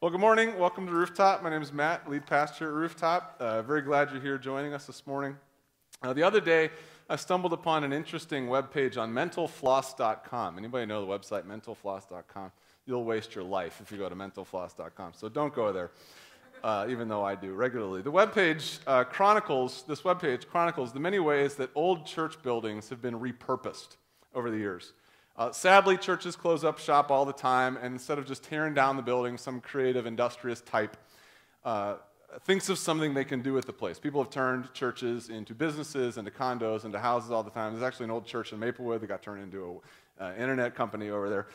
Well, good morning. Welcome to Rooftop. My name is Matt, lead pastor at Rooftop. Very glad you're here joining us this morning. The other day, I stumbled upon an interesting webpage on mentalfloss.com. Anybody know the website mentalfloss.com? You'll waste your life if you go to mentalfloss.com, so don't go there, even though I do regularly. The webpage chronicles the many ways that old church buildings have been repurposed over the years. Sadly, churches close up shop all the time, and instead of just tearing down the building, some creative, industrious type thinks of something they can do with the place. People have turned churches into businesses, into condos, into houses all the time. There's actually an old church in Maplewood that got turned into an internet company over there.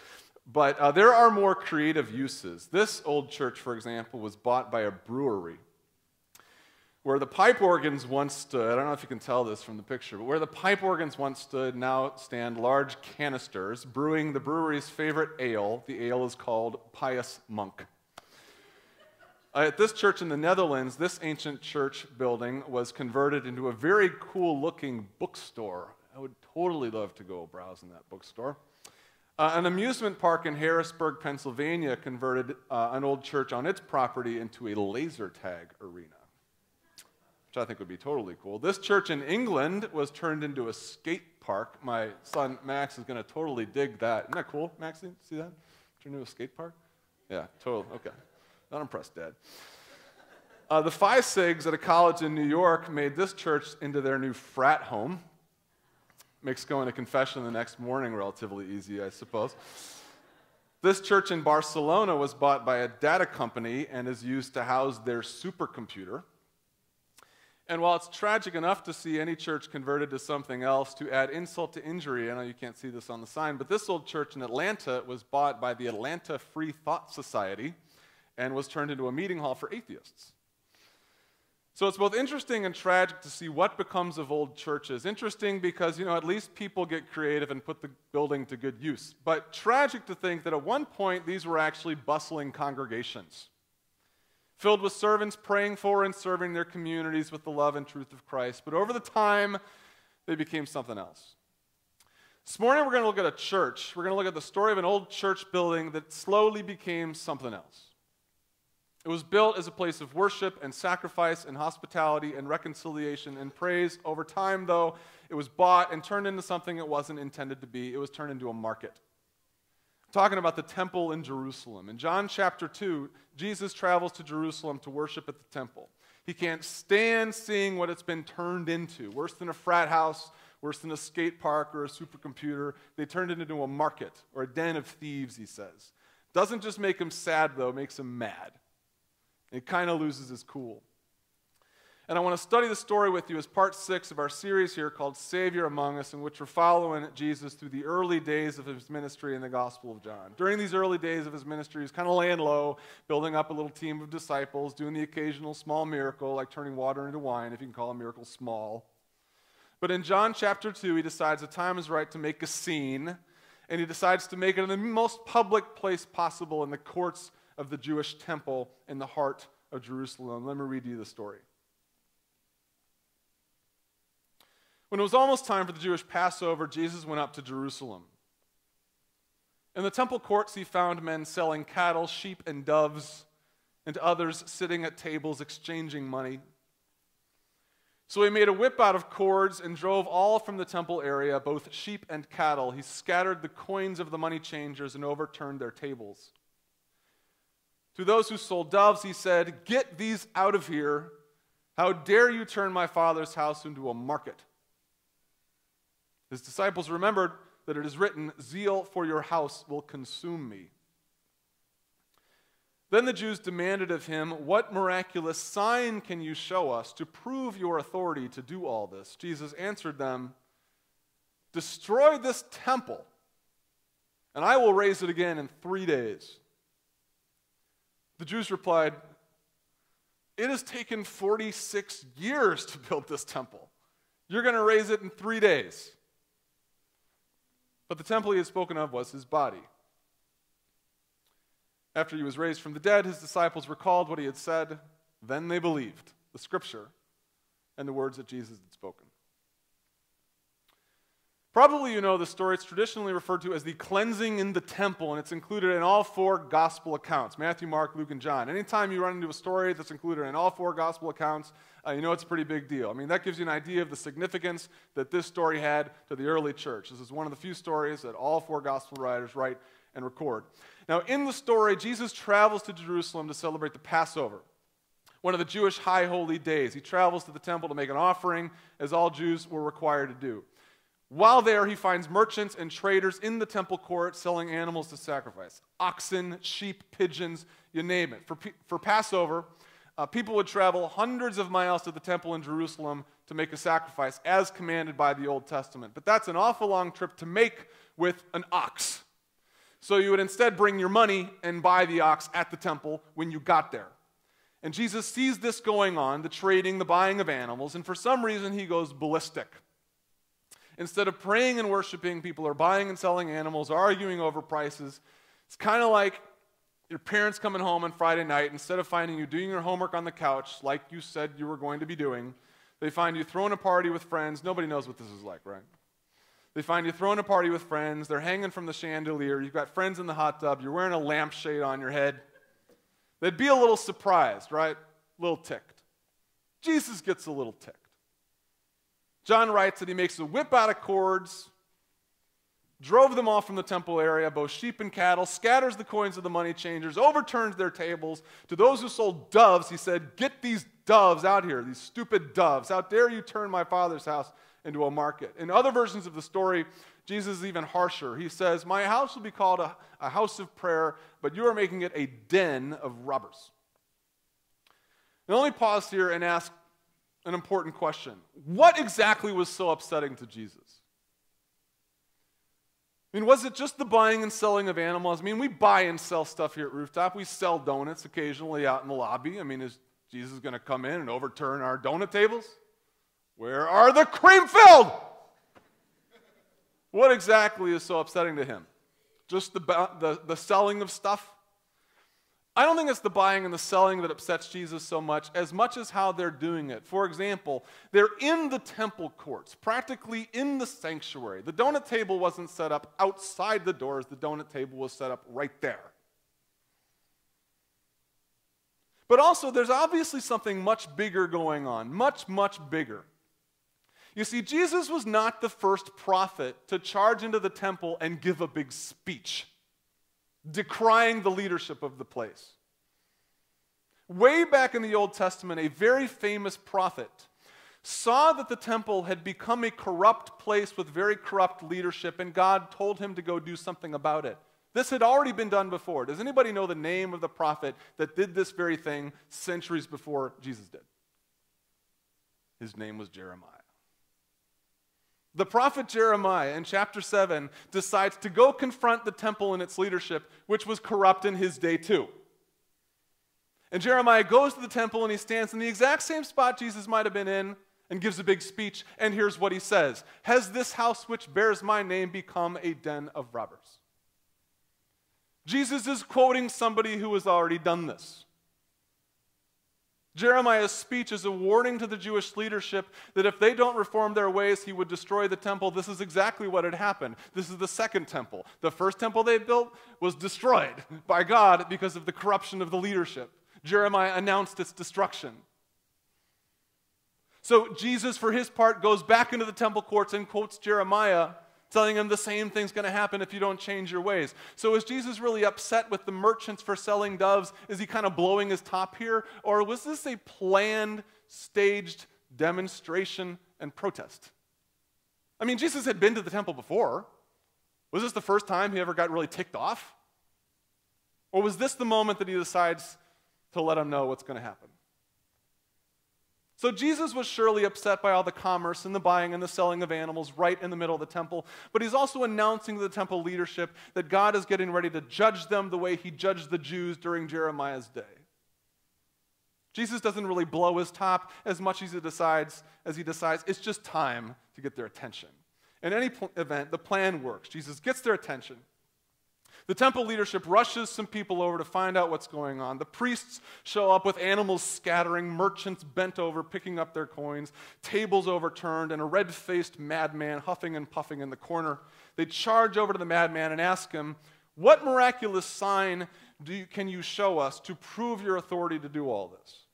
But there are more creative uses. This old church, for example, was bought by a brewery, where the pipe organs once stood. I don't know if you can tell this from the picture, but where the pipe organs once stood now stand large canisters brewing the brewery's favorite ale. The ale is called Pious Monk. At this church in the Netherlands, this ancient church building was converted into a very cool-looking bookstore. I would totally love to go browse in that bookstore. An amusement park in Harrisburg, Pennsylvania, converted an old church on its property into a laser tag arena, which I think would be totally cool. This church in England was turned into a skate park. My son, Max, is going to totally dig that. Isn't that cool, Maxie? See that? Turned into a skate park? Yeah, totally. Okay. Not impressed, Dad. The Phi Sigs at a college in New York made this church into their new frat home. Makes going to confession the next morning relatively easy, I suppose. This church in Barcelona was bought by a data company and is used to house their supercomputer. And while it's tragic enough to see any church converted to something else, to add insult to injury, I know you can't see this on the sign, but this old church in Atlanta was bought by the Atlanta Free Thought Society and was turned into a meeting hall for atheists. So it's both interesting and tragic to see what becomes of old churches. Interesting because, at least people get creative and put the building to good use. But tragic to think that at one point these were actually bustling congregations, filled with servants praying for and serving their communities with the love and truth of Christ. But over the time, they became something else. This morning we're going to look at a church. We're going to look at the story of an old church building that slowly became something else. It was built as a place of worship and sacrifice and hospitality and reconciliation and praise. Over time, though, it was bought and turned into something it wasn't intended to be. It was turned into a market. I'm talking about the temple in Jerusalem. In John chapter 2, Jesus travels to Jerusalem to worship at the temple. He can't stand seeing what it's been turned into. Worse than a frat house, worse than a skate park or a supercomputer. They turned it into a market or a den of thieves, he says. Doesn't just make him sad, though, it makes him mad. It kind of loses his cool. And I want to study the story with you as part 6 of our series here called Savior Among Us, in which we're following Jesus through the early days of his ministry in the Gospel of John. During these early days of his ministry, he's kind of laying low, building up a little team of disciples, doing the occasional small miracle, like turning water into wine, if you can call a miracle small. But in John chapter 2, he decides the time is right to make a scene, and he decides to make it in the most public place possible in the courts of the Jewish temple in the heart of Jerusalem. Let me read you the story. When it was almost time for the Jewish Passover, Jesus went up to Jerusalem. In the temple courts, he found men selling cattle, sheep, and doves, and others sitting at tables exchanging money. So he made a whip out of cords and drove all from the temple area, both sheep and cattle. He scattered the coins of the money changers and overturned their tables. To those who sold doves, he said, "Get these out of here. How dare you turn my Father's house into a market?" His disciples remembered that it is written, "Zeal for your house will consume me." Then the Jews demanded of him, "What miraculous sign can you show us to prove your authority to do all this?" Jesus answered them, "Destroy this temple, and I will raise it again in 3 days." The Jews replied, "It has taken 46 years to build this temple. You're going to raise it in 3 days." But the temple he had spoken of was his body. After he was raised from the dead, his disciples recalled what he had said. Then they believed the scripture and the words that Jesus had spoken. Probably you know the story. It's traditionally referred to as the cleansing in the temple, and it's included in all four gospel accounts, Matthew, Mark, Luke, and John. Anytime you run into a story that's included in all four gospel accounts, you know it's a pretty big deal. I mean, that gives you an idea of the significance that this story had to the early church. This is one of the few stories that all four gospel writers write and record. Now, in the story, Jesus travels to Jerusalem to celebrate the Passover, one of the Jewish high holy days. He travels to the temple to make an offering, as all Jews were required to do. While there, he finds merchants and traders in the temple court selling animals to sacrifice. Oxen, sheep, pigeons, you name it. For Passover, people would travel hundreds of miles to the temple in Jerusalem to make a sacrifice, as commanded by the Old Testament. But that's an awful long trip to make with an ox. So you would instead bring your money and buy the ox at the temple when you got there. And Jesus sees this going on, the trading, the buying of animals, and for some reason he goes ballistic. Instead of praying and worshiping, people are buying and selling animals, arguing over prices. It's kind of like your parents coming home on Friday night. Instead of finding you doing your homework on the couch like you said you were going to be doing, they find you throwing a party with friends. Nobody knows what this is like, right? They find you throwing a party with friends. They're hanging from the chandelier. You've got friends in the hot tub. You're wearing a lampshade on your head. They'd be a little surprised, right? A little ticked. Jesus gets a little ticked. John writes that he makes a whip out of cords, drove them off from the temple area, both sheep and cattle, scatters the coins of the money changers, overturns their tables. To those who sold doves, he said, "Get these doves out here, these stupid doves. How dare you turn my Father's house into a market?" In other versions of the story, Jesus is even harsher. He says, "My house will be called a house of prayer, but you are making it a den of robbers." Now, let me pause here and ask an important question. What exactly was so upsetting to Jesus? I mean, was it just the buying and selling of animals? I mean, we buy and sell stuff here at Rooftop. We sell donuts occasionally out in the lobby. I mean, is Jesus going to come in and overturn our donut tables? Where are the cream-filled? What exactly is so upsetting to him? Just the selling of stuff? I don't think it's the buying and the selling that upsets Jesus so much as how they're doing it. For example, they're in the temple courts, practically in the sanctuary. The donut table wasn't set up outside the doors. The donut table was set up right there. But also, there's obviously something much bigger going on, much, much bigger. You see, Jesus was not the first prophet to charge into the temple and give a big speech, decrying the leadership of the place. Way back in the Old Testament, a very famous prophet saw that the temple had become a corrupt place with very corrupt leadership, and God told him to go do something about it. This had already been done before. Does anybody know the name of the prophet that did this very thing centuries before Jesus did? His name was Jeremiah. The prophet Jeremiah in chapter 7 decides to go confront the temple and its leadership, which was corrupt in his day too. And Jeremiah goes to the temple and he stands in the exact same spot Jesus might have been in and gives a big speech. And here's what he says: "Has this house which bears my name become a den of robbers?" Jesus is quoting somebody who has already done this. Jeremiah's speech is a warning to the Jewish leadership that if they don't reform their ways, he would destroy the temple. This is exactly what had happened. This is the second temple. The first temple they built was destroyed by God because of the corruption of the leadership. Jeremiah announced its destruction. So Jesus, for his part, goes back into the temple courts and quotes Jeremiah, telling him the same thing's going to happen if you don't change your ways. So is Jesus really upset with the merchants for selling doves? Is he kind of blowing his top here? Or was this a planned, staged demonstration and protest? I mean, Jesus had been to the temple before. Was this the first time he ever got really ticked off? Or was this the moment that he decides to let them know what's going to happen? So Jesus was surely upset by all the commerce and the buying and the selling of animals right in the middle of the temple, but he's also announcing to the temple leadership that God is getting ready to judge them the way he judged the Jews during Jeremiah's day. Jesus doesn't really blow his top as much as he decides it's just time to get their attention. In any event, the plan works. Jesus gets their attention. The temple leadership rushes some people over to find out what's going on. The priests show up with animals scattering, merchants bent over picking up their coins, tables overturned, and a red-faced madman huffing and puffing in the corner. They charge over to the madman and ask him, "What miraculous sign can you show us to prove your authority to do all this?"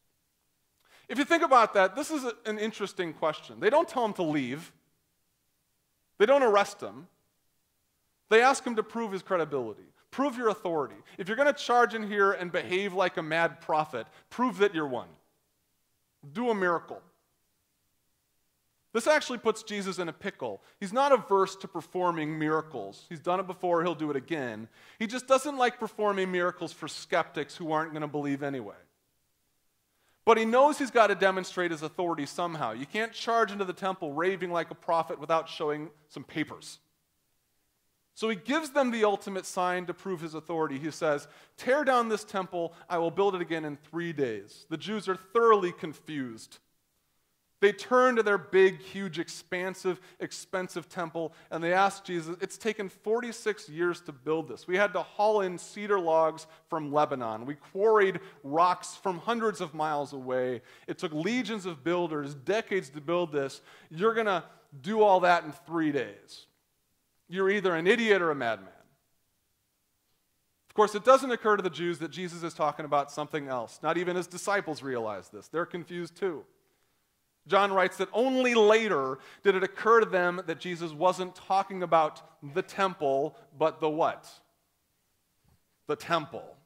If you think about that, this is an interesting question. They don't tell him to leave. They don't arrest him. They ask him to prove his credibility. Prove your authority. If you're going to charge in here and behave like a mad prophet, prove that you're one. Do a miracle. This actually puts Jesus in a pickle. He's not averse to performing miracles. He's done it before, he'll do it again. He just doesn't like performing miracles for skeptics who aren't going to believe anyway. But he knows he's got to demonstrate his authority somehow. You can't charge into the temple raving like a prophet without showing some papers. So he gives them the ultimate sign to prove his authority. He says, "Tear down this temple, I will build it again in 3 days." The Jews are thoroughly confused. They turn to their big, huge, expansive, expensive temple, and they ask Jesus, "It's taken 46 years to build this. We had to haul in cedar logs from Lebanon. We quarried rocks from hundreds of miles away. It took legions of builders, decades to build this. You're going to do all that in 3 days. You're either an idiot or a madman." Of course, it doesn't occur to the Jews that Jesus is talking about something else. Not even his disciples realize this. They're confused too. John writes that only later did it occur to them that Jesus wasn't talking about the temple, but the what? The temple.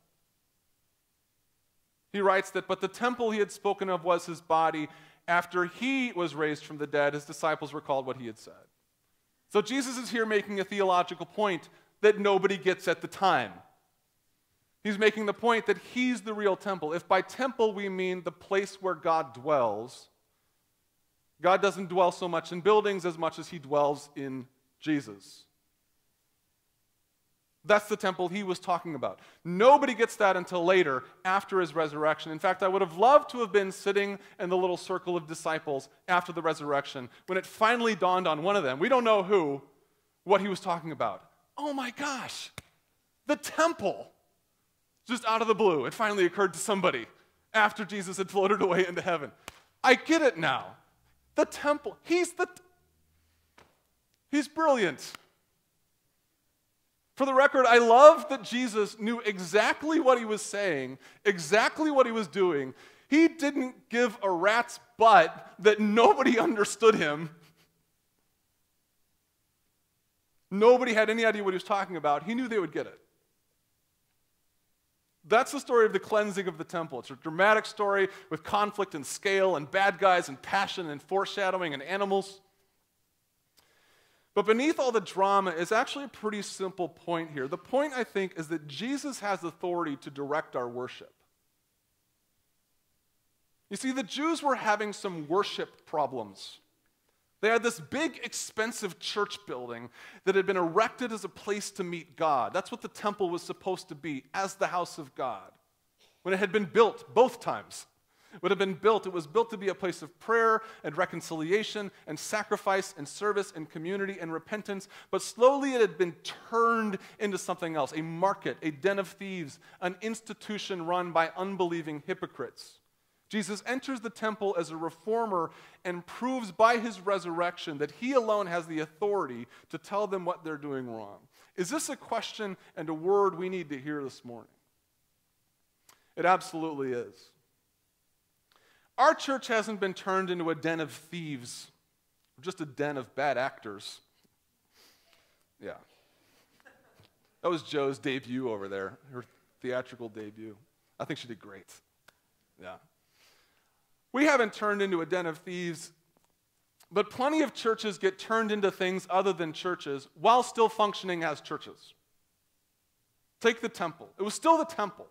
He writes that, "But the temple he had spoken of was his body. After he was raised from the dead, his disciples recalled what he had said." So Jesus is here making a theological point that nobody gets at the time. He's making the point that he's the real temple. If by temple we mean the place where God dwells, God doesn't dwell so much in buildings as much as he dwells in Jesus. That's the temple he was talking about. Nobody gets that until later, after his resurrection. In fact, I would have loved to have been sitting in the little circle of disciples after the resurrection when it finally dawned on one of them, we don't know who, what he was talking about. Oh my gosh, the temple. Just out of the blue, it finally occurred to somebody after Jesus had floated away into heaven. I get it now. The temple, he's brilliant. For the record, I love that Jesus knew exactly what he was saying, exactly what he was doing. He didn't give a rat's butt that nobody understood him. Nobody had any idea what he was talking about. He knew they would get it. That's the story of the cleansing of the temple. It's a dramatic story with conflict and scale and bad guys and passion and foreshadowing and animals. But beneath all the drama is actually a pretty simple point here. The point, I think, is that Jesus has authority to direct our worship. You see, the Jews were having some worship problems. They had this big, expensive church building that had been erected as a place to meet God. That's what the temple was supposed to be, as the house of God. When it had been built both times, it was built to be a place of prayer and reconciliation and sacrifice and service and community and repentance, but slowly it had been turned into something else, a market, a den of thieves, an institution run by unbelieving hypocrites. Jesus enters the temple as a reformer and proves by his resurrection that he alone has the authority to tell them what they're doing wrong. Is this a question and a word we need to hear this morning? It absolutely is. Our church hasn't been turned into a den of thieves, or just a den of bad actors. Yeah. That was Joe's debut over there, her theatrical debut. I think she did great. Yeah. We haven't turned into a den of thieves, but plenty of churches get turned into things other than churches while still functioning as churches. Take the temple. It was still the temple.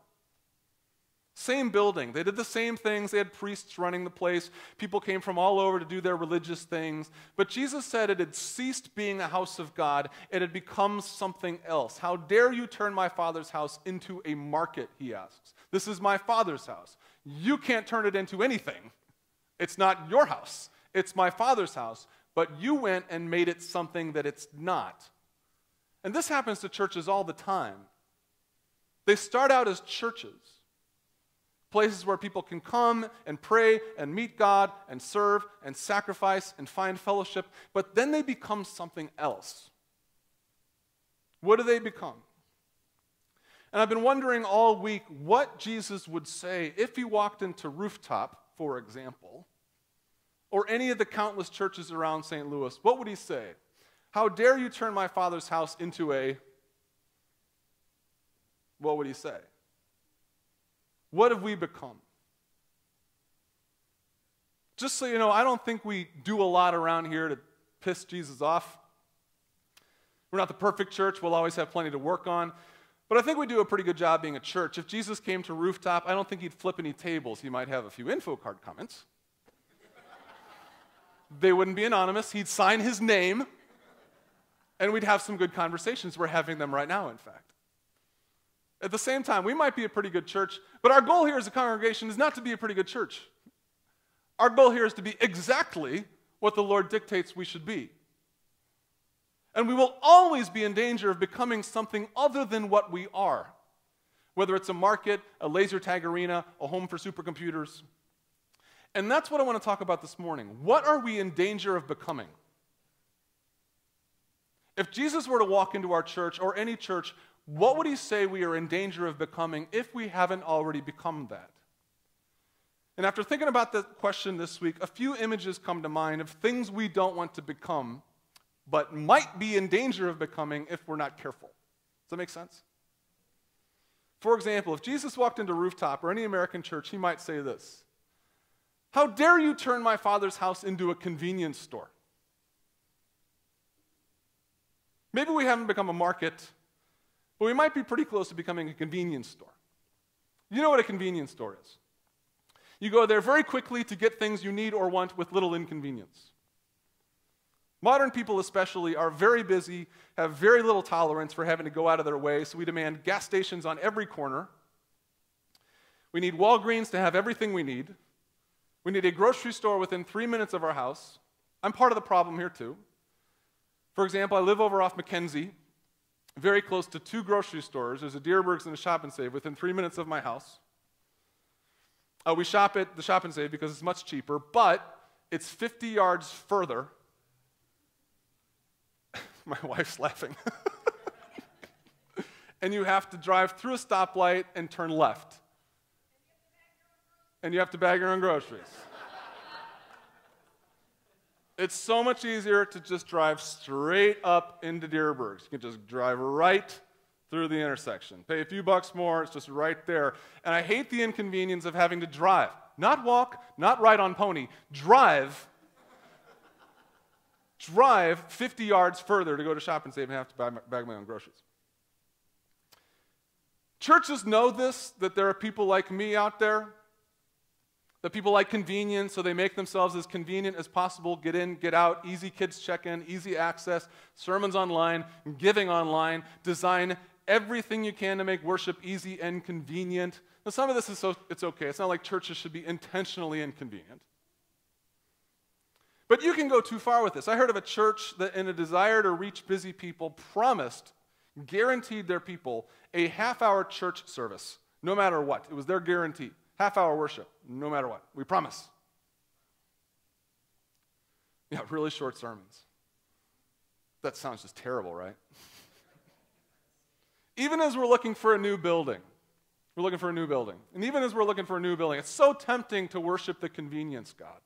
Same building. They did the same things. They had priests running the place. People came from all over to do their religious things. But Jesus said it had ceased being a house of God. It had become something else. How dare you turn my Father's house into a market, he asks. This is my Father's house. You can't turn it into anything. It's not your house. It's my Father's house. But you went and made it something that it's not. And this happens to churches all the time. They start out as churches, places where people can come and pray and meet God and serve and sacrifice and find fellowship, but then they become something else. What do they become? And I've been wondering all week what Jesus would say if he walked into Rooftop, for example, or any of the countless churches around St. Louis. What would he say? How dare you turn my Father's house into a... What would he say? What have we become? Just so you know, I don't think we do a lot around here to piss Jesus off. We're not the perfect church. We'll always have plenty to work on. But I think we do a pretty good job being a church. If Jesus came to Rooftop, I don't think he'd flip any tables. He might have a few info card comments. They wouldn't be anonymous. He'd sign his name, and we'd have some good conversations. We're having them right now, in fact. At the same time, we might be a pretty good church, but our goal here as a congregation is not to be a pretty good church. Our goal here is to be exactly what the Lord dictates we should be. And we will always be in danger of becoming something other than what we are, whether it's a market, a laser tag arena, a home for supercomputers. And that's what I want to talk about this morning. What are we in danger of becoming? If Jesus were to walk into our church or any church, what would he say we are in danger of becoming if we haven't already become that? And after thinking about the question this week, a few images come to mind of things we don't want to become, but might be in danger of becoming if we're not careful. Does that make sense? For example, if Jesus walked into Rooftop or any American church, he might say this: how dare you turn my Father's house into a convenience store? Maybe we haven't become a market, but we might be pretty close to becoming a convenience store. You know what a convenience store is. You go there very quickly to get things you need or want with little inconvenience. Modern people especially are very busy, have very little tolerance for having to go out of their way, so we demand gas stations on every corner. We need Walgreens to have everything we need. We need a grocery store within 3 minutes of our house. I'm part of the problem here too. For example, I live over off Mackenzie, very close to 2 grocery stores. There's a Deerberg's and a Shop and Save within 3 minutes of my house. We shop at the Shop and Save because it's much cheaper, but it's 50 yards further. My wife's laughing. And you have to drive through a stoplight and turn left. And you have to bag your own groceries. It's so much easier to just drive straight up into Deerberg's. You can just drive right through the intersection. Pay a few bucks more, it's just right there. And I hate the inconvenience of having to drive. Not walk, not ride on pony. Drive 50 yards further to go to Shop and Save and have to bag my own groceries. Churches know this, that there are people like me out there, that people like convenience, so they make themselves as convenient as possible, get in, get out, easy kids check-in, easy access, sermons online, giving online, design everything you can to make worship easy and convenient. Now, some of this is it's okay. It's not like churches should be intentionally inconvenient. But you can go too far with this. I heard of a church that, in a desire to reach busy people, guaranteed their people a half-hour church service, no matter what. It was their guarantee. Half-hour worship, no matter what. We promise. Yeah, really short sermons. That sounds just terrible, right? Even as we're looking for a new building, and even as we're looking for a new building, it's so tempting to worship the convenience God.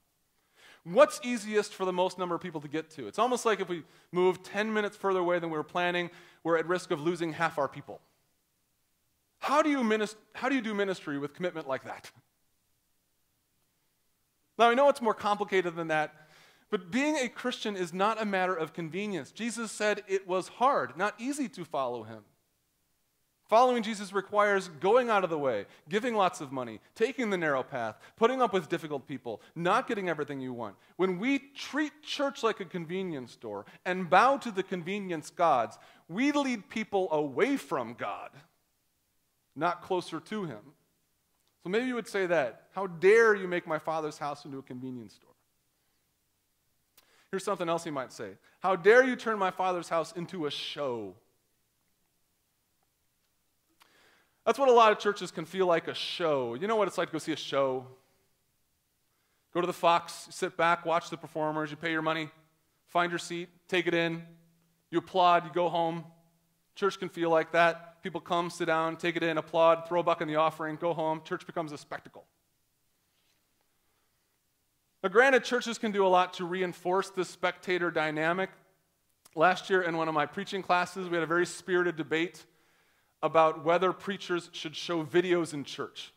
What's easiest for the most number of people to get to? It's almost like if we move 10 minutes further away than we were planning, we're at risk of losing half our people. How do you do ministry with commitment like that? Now, I know it's more complicated than that, but being a Christian is not a matter of convenience. Jesus said it was hard, not easy to follow him. Following Jesus requires going out of the way, giving lots of money, taking the narrow path, putting up with difficult people, not getting everything you want. When we treat church like a convenience store and bow to the convenience gods, we lead people away from God, not closer to him. So maybe you would say that. How dare you make my Father's house into a convenience store? Here's something else he might say. How dare you turn my Father's house into a show? That's what a lot of churches can feel like a show. You know what it's like to go see a show? Go to the Fox, sit back, watch the performers, you pay your money, find your seat, take it in, you applaud, you go home. Church can feel like that. People come, sit down, take it in, applaud, throw a buck in the offering, go home. Church becomes a spectacle. Now, granted, churches can do a lot to reinforce this spectator dynamic. Last year in one of my preaching classes, we had a very spirited debate about whether preachers should show videos in church.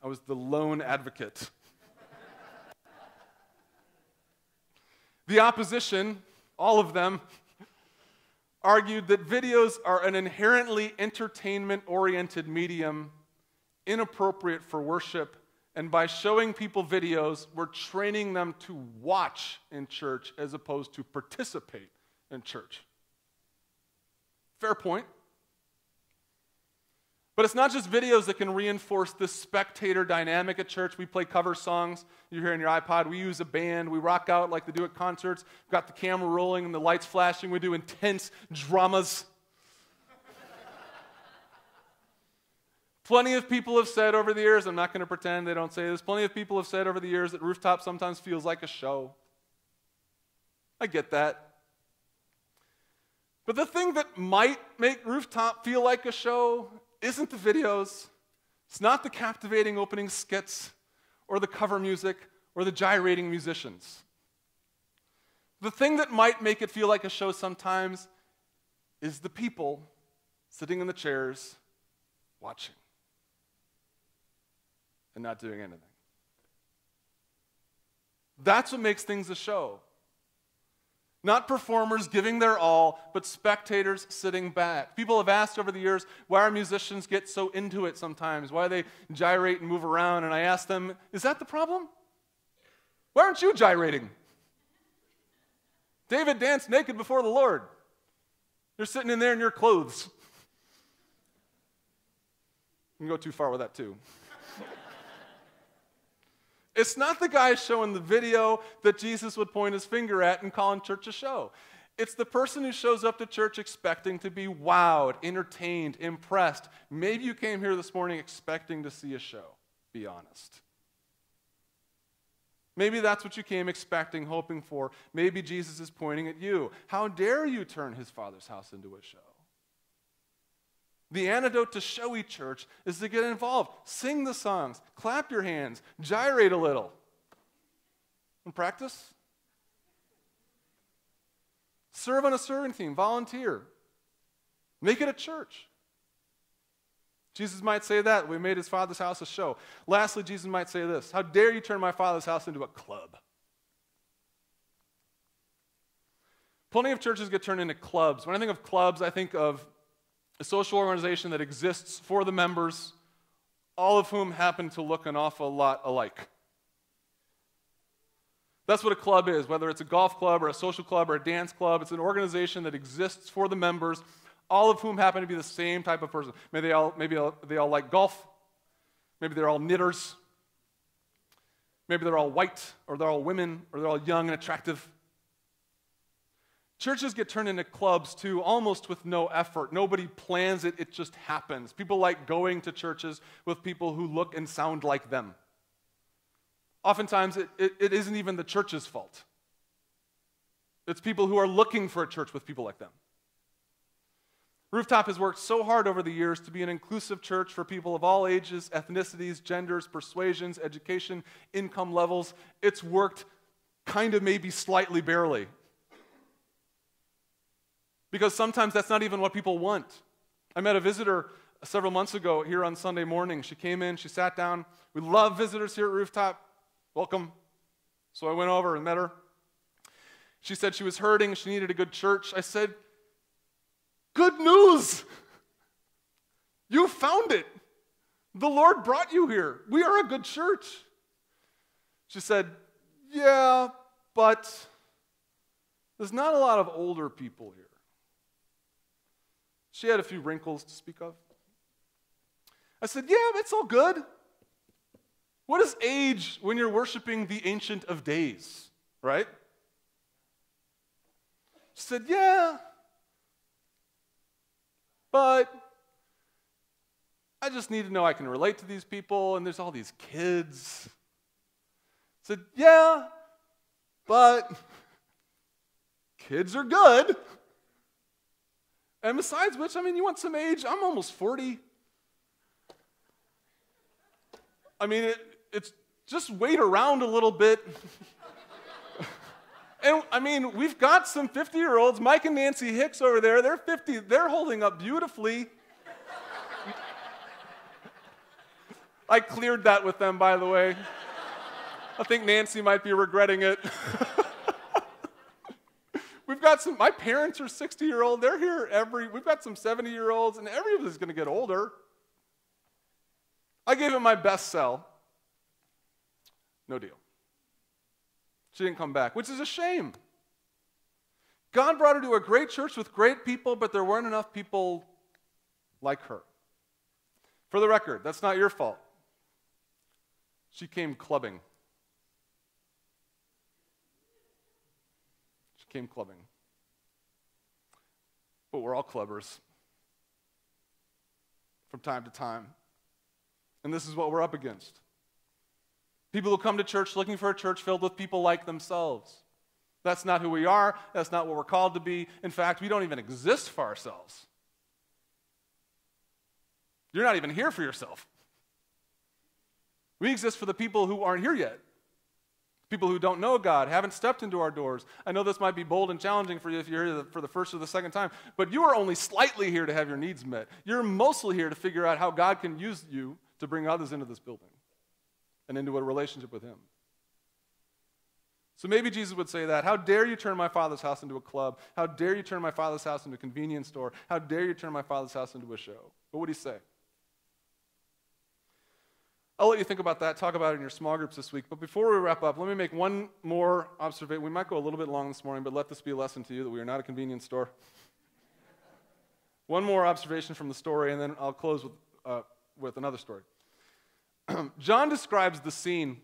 I was the lone advocate. The opposition, all of them, argued that videos are an inherently entertainment-oriented medium, inappropriate for worship, and by showing people videos, we're training them to watch in church as opposed to participate in church. Fair point. But it's not just videos that can reinforce this spectator dynamic at church. We play cover songs. You hear in your iPod. We use a band. We rock out like they do at concerts. We've got the camera rolling and the lights flashing. We do intense dramas. Plenty of people have said over the years, I'm not going to pretend they don't say this, plenty of people have said over the years that Rooftop sometimes feels like a show. I get that. But the thing that might make Rooftop feel like a show isn't the videos, it's not the captivating opening skits, or the cover music, or the gyrating musicians. The thing that might make it feel like a show sometimes is the people sitting in the chairs watching and not doing anything. That's what makes things a show. Not performers giving their all, but spectators sitting back. People have asked over the years, why are musicians get so into it sometimes? Why they gyrate and move around? And I ask them, is that the problem? Why aren't you gyrating? David danced naked before the Lord. You're sitting in there in your clothes. You can go too far with that too. It's not the guy showing the video that Jesus would point his finger at and calling church a show. It's the person who shows up to church expecting to be wowed, entertained, impressed. Maybe you came here this morning expecting to see a show. Be honest. Maybe that's what you came expecting, hoping for. Maybe Jesus is pointing at you. How dare you turn his Father's house into a show? The antidote to showy church is to get involved. Sing the songs, clap your hands, gyrate a little. And practice. Serve on a serving team, volunteer. Make it a church. Jesus might say that. We made his Father's house a show. Lastly, Jesus might say this: how dare you turn my Father's house into a club? Plenty of churches get turned into clubs. When I think of clubs, I think of a social organization that exists for the members, all of whom happen to look an awful lot alike. That's what a club is, whether it's a golf club or a social club or a dance club. It's an organization that exists for the members, all of whom happen to be the same type of person. Maybe they all like golf. Maybe they're all knitters. Maybe they're all white, or they're all women, or they're all young and attractive. Churches get turned into clubs, too, almost with no effort. Nobody plans it, it just happens. People like going to churches with people who look and sound like them. Oftentimes, it isn't even the church's fault. It's people who are looking for a church with people like them. Rooftop has worked so hard over the years to be an inclusive church for people of all ages, ethnicities, genders, persuasions, education, income levels. It's worked kind of maybe slightly barely. Because sometimes that's not even what people want. I met a visitor several months ago here on Sunday morning. She came in, she sat down. We love visitors here at Rooftop. Welcome. So I went over and met her. She said she was hurting, she needed a good church. I said, good news! You found it. The Lord brought you here. We are a good church. She said, yeah, but there's not a lot of older people here. She had a few wrinkles to speak of. I said, yeah, it's all good. What is age when you're worshiping the Ancient of Days, right? She said, yeah, but I just need to know I can relate to these people, and there's all these kids. I said, yeah, but kids are good. And besides which, you want some age? I'm almost 40. It's just wait around a little bit. And we've got some 50-year-olds, Mike and Nancy Hicks over there. They're 50. They're holding up beautifully. I cleared that with them, by the way. I think Nancy might be regretting it. We've got my parents are 60-year-old. They're here we've got some 70-year-olds, and everybody's going to get older. I gave it my best sell. No deal. She didn't come back, which is a shame. God brought her to a great church with great people, but there weren't enough people like her. For the record, that's not your fault. She came clubbing. But we're all clubbers from time to time. And this is what we're up against. People who come to church looking for a church filled with people like themselves. That's not who we are. That's not what we're called to be. In fact, we don't even exist for ourselves. You're not even here for yourself. We exist for the people who aren't here yet. People who don't know God, haven't stepped into our doors. I know this might be bold and challenging for you if you're here for the first or the second time, but you are only slightly here to have your needs met. You're mostly here to figure out how God can use you to bring others into this building and into a relationship with Him. So maybe Jesus would say that. How dare you turn my Father's house into a club? How dare you turn my Father's house into a convenience store? How dare you turn my Father's house into a show? What would He say? I'll let you think about that, talk about it in your small groups this week. But before we wrap up, let me make one more observation. We might go a little bit long this morning, but let this be a lesson to you that we are not a convenience store. One more observation from the story, and then I'll close with another story. John describes the scene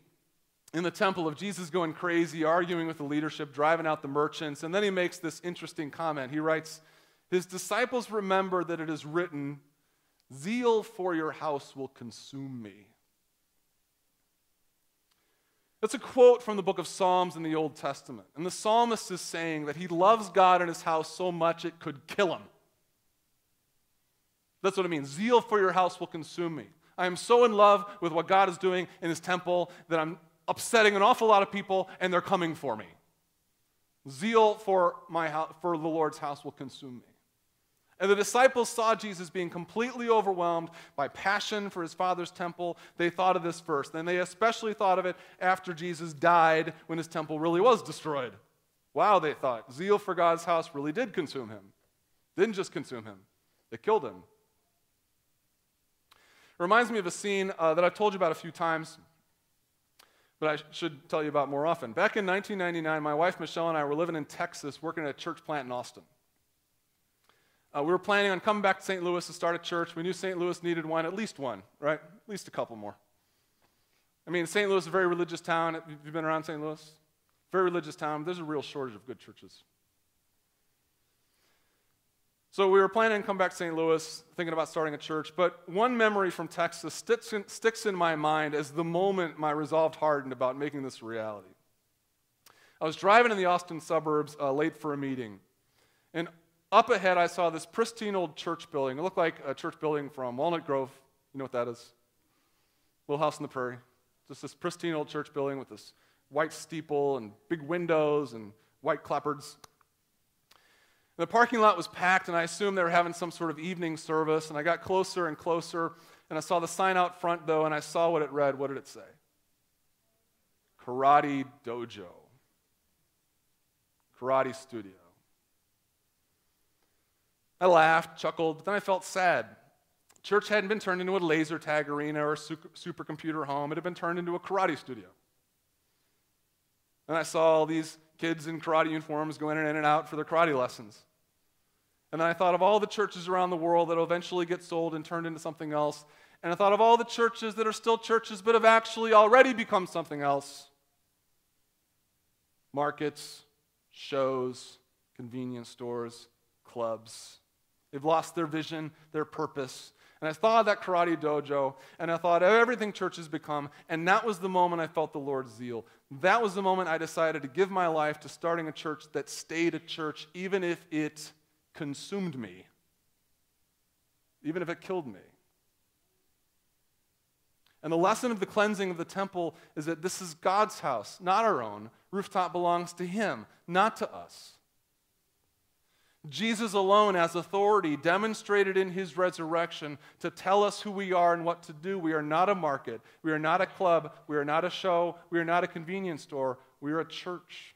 in the temple of Jesus going crazy, arguing with the leadership, driving out the merchants, and then he makes this interesting comment. He writes, "His disciples remember that it is written, 'Zeal for your house will consume me.'" That's a quote from the book of Psalms in the Old Testament. And the psalmist is saying that he loves God and his house so much it could kill him. That's what it means. Zeal for your house will consume me. I am so in love with what God is doing in his temple that I'm upsetting an awful lot of people and they're coming for me. Zeal for the Lord's house will consume me. And the disciples saw Jesus being completely overwhelmed by passion for his Father's temple. They thought of this first. And they especially thought of it after Jesus died when his temple really was destroyed. Wow, they thought. Zeal for God's house really did consume him. Didn't just consume him. It killed him. It reminds me of a scene that I've told you about a few times, but I should tell you about more often. Back in 1999, my wife Michelle and I were living in Texas working at a church plant in Austin. We were planning on coming back to St. Louis to start a church. We knew St. Louis needed one, at least one, right? At least a couple more. St. Louis is a very religious town. Have you been around St. Louis? Very religious town. There's a real shortage of good churches. So we were planning to come back to St. Louis, thinking about starting a church, but one memory from Texas sticks in my mind as the moment my resolve hardened about making this a reality. I was driving in the Austin suburbs late for a meeting, and up ahead, I saw this pristine old church building. It looked like a church building from Walnut Grove. You know what that is? Little house on the prairie. Just this pristine old church building with this white steeple and big windows and white clapboards. The parking lot was packed, and I assumed they were having some sort of evening service. And I got closer and closer, and I saw the sign out front, though, and I saw what it read. What did it say? Karate Dojo. Karate Studio. I laughed, chuckled, but then I felt sad. Church hadn't been turned into a laser tag arena or a supercomputer home. It had been turned into a karate studio. And I saw all these kids in karate uniforms going in and out for their karate lessons. And then I thought of all the churches around the world that will eventually get sold and turned into something else. And I thought of all the churches that are still churches but have actually already become something else. Markets, shows, convenience stores, clubs. They've lost their vision, their purpose. And I thought of that karate dojo, and I thought of everything church has become, and that was the moment I felt the Lord's zeal. That was the moment I decided to give my life to starting a church that stayed a church, even if it consumed me, even if it killed me. And the lesson of the cleansing of the temple is that this is God's house, not our own. Rooftop belongs to Him, not to us. Jesus alone has authority demonstrated in His resurrection to tell us who we are and what to do. We are not a market. We are not a club. We are not a show. We are not a convenience store. We are a church.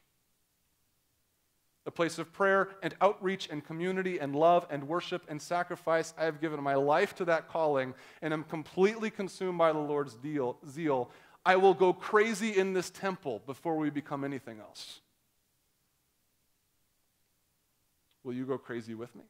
A place of prayer and outreach and community and love and worship and sacrifice. I have given my life to that calling and am completely consumed by the Lord's zeal. I will go crazy in this temple before we become anything else. Will you go crazy with me?